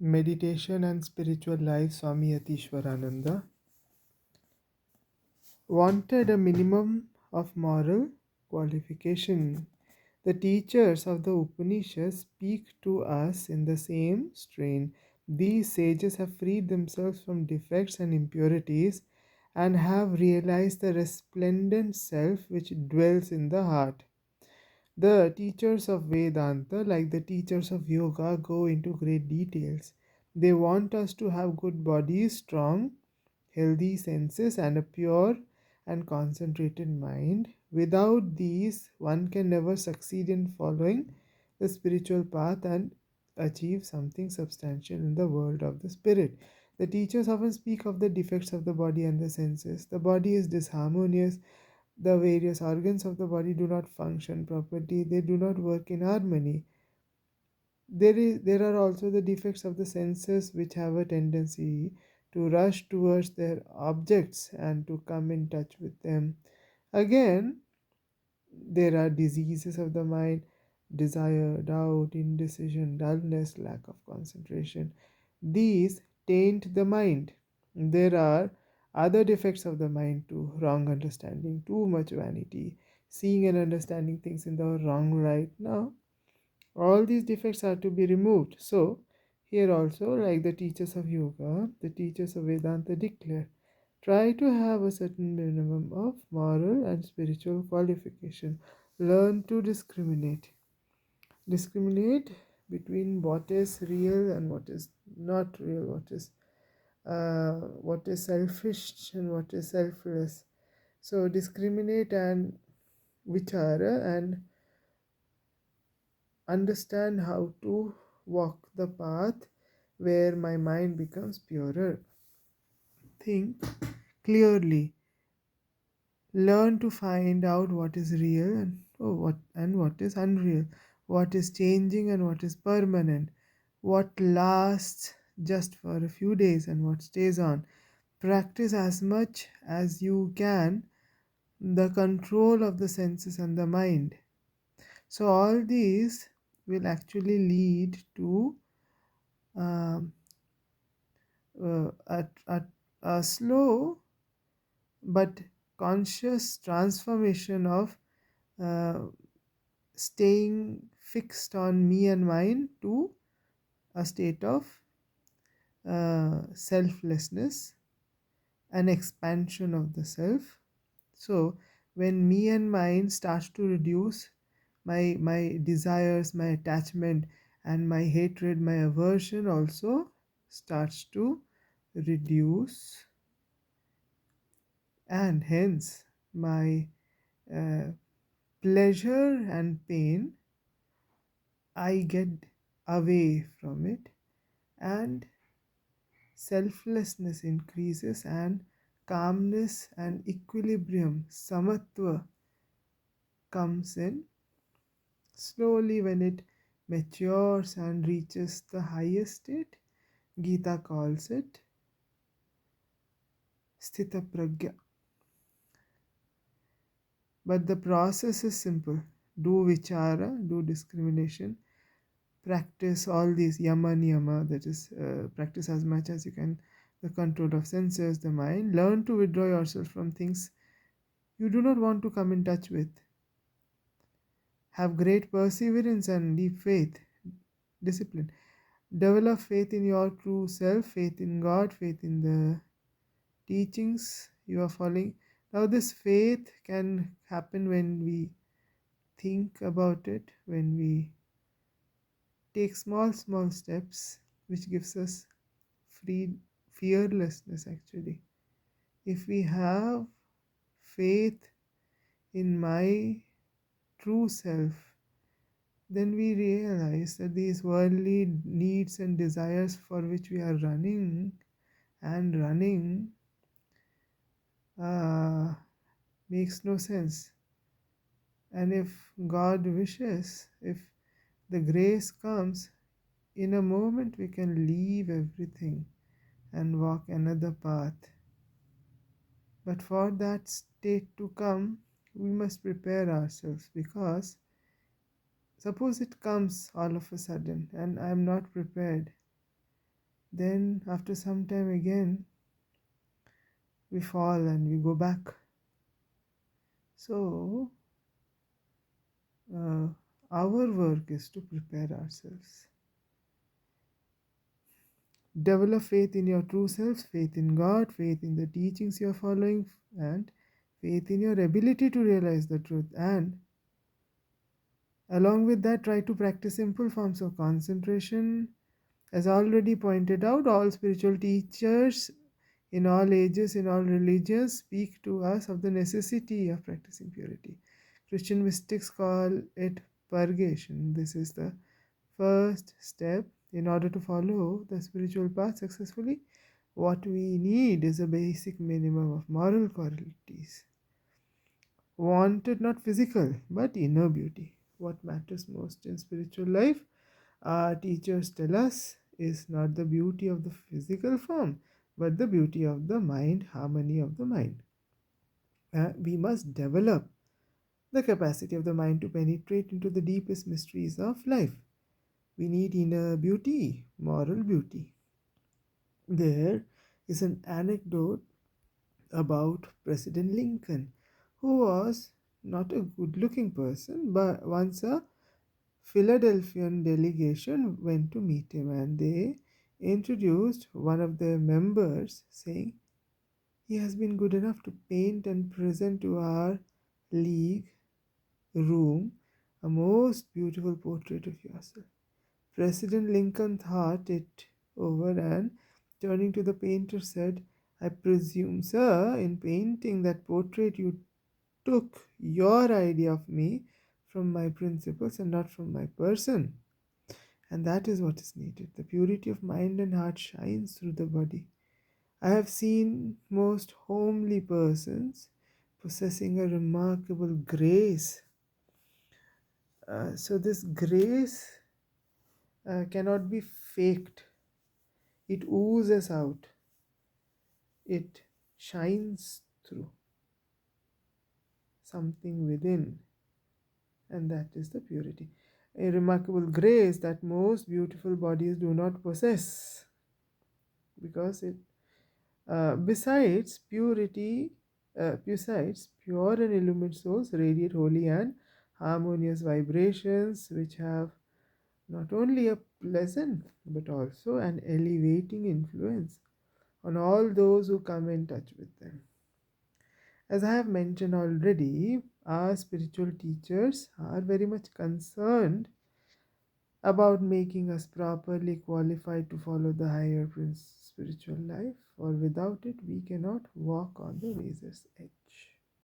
Meditation and Spiritual Life, Swami Yatiswarananda wanted a minimum of moral qualification. The teachers of the Upanishads speak to us in the same strain. These sages have freed themselves from defects and impurities and have realized the resplendent self which dwells in the heart. The teachers of Vedanta, like the teachers of yoga, go into great details. They want us to have good bodies, strong, healthy senses, and a pure and concentrated mind. Without these, one can never succeed in following the spiritual path and achieve something substantial in the world of the spirit. The teachers often speak of the defects of the body and the senses. The body is disharmonious, the various organs of the body do not function properly, they do not work in harmony. There are also the defects of the senses which have a tendency to rush towards their objects and to come in touch with them. Again, there are diseases of the mind: desire, doubt, indecision, dullness, lack of concentration. These taint the mind. There are other defects of the mind too: wrong understanding, too much vanity, seeing and understanding things in the wrong light. Now, all these defects are to be removed. So, here also, like the teachers of yoga, the teachers of Vedanta declare, try to have a certain minimum of moral and spiritual qualification. Learn to discriminate. Discriminate between what is real and what is not real, what is selfish and what is selfless. So discriminate and vichara and understand how to walk the path where my mind becomes purer. Think clearly. Learn to find out what is real and what is unreal, what is changing and what is permanent, what lasts just for a few days and what stays on. Practice as much as you can the control of the senses and the mind. So all these will actually lead to um, a slow but conscious transformation of uh, staying fixed on me and mine to a state of selflessness, an expansion of the self. So when me and mine starts to reduce, my desires, my attachment, and my hatred, my aversion also starts to reduce, and hence my uh, pleasure and pain, I get away from it, and selflessness increases, and calmness and equilibrium, samatva, comes in slowly. When it matures and reaches the highest state, Gita calls it sthita pragya. But the process is simple: do vichara, do discrimination, practice all these yama niyama, that is, practice as much as you can the control of senses, the mind. Learn to withdraw yourself from things you do not want to come in touch with. Have great perseverance and deep faith, discipline. Develop faith in your true self, faith in God, faith in the teachings you are following. Now, this faith can happen when we think about it, when we take small steps, which gives us free fearlessness actually. If we have faith in my true self, then we realize that these worldly needs and desires for which we are running uh, makes no sense. And if God wishes, if the grace comes, in a moment we can leave everything and walk another path. But for that state to come, we must prepare ourselves, because suppose it comes all of a sudden and I am not prepared, Then, after some time again, we fall and we go back. So, uh, our work is to prepare ourselves. Develop faith in your true self, faith in God, faith in the teachings you are following, and faith in your ability to realize the truth. And along with that, try to practice simple forms of concentration. As already pointed out, all spiritual teachers in all ages, in all religions, speak to us of the necessity of practicing purity. Christian mystics call it purgation. This is the first step in order to follow the spiritual path successfully. What we need is a basic minimum of moral qualities. Wanted not physical, but inner beauty. What matters most in spiritual life, our teachers tell us, is not the beauty of the physical form, but the beauty of the mind, harmony of the mind. We must develop the capacity of the mind to penetrate into the deepest mysteries of life. We need inner beauty, moral beauty. There is an anecdote about President Lincoln, who was not a good looking person, but once a Philadelphian delegation went to meet him and they introduced one of their members, saying, "He has been good enough to paint and present to our league room a most beautiful portrait of yourself." President Lincoln thought it over and, turning to the painter, said, "I presume, sir, in painting that portrait you took your idea of me from my principles and not from my person." And that is what is needed. The purity of mind and heart shines through the body. I have seen most homely persons possessing a remarkable grace. So, this grace cannot be faked, it oozes out, it shines through something within, and that is the purity. A remarkable grace that most beautiful bodies do not possess, because it besides pure and illumined souls radiate holy and harmonious vibrations which have not only a pleasant but also an elevating influence on all those who come in touch with them. As I have mentioned already, our spiritual teachers are very much concerned about making us properly qualified to follow the higher spiritual life, for without it we cannot walk on the razor's edge.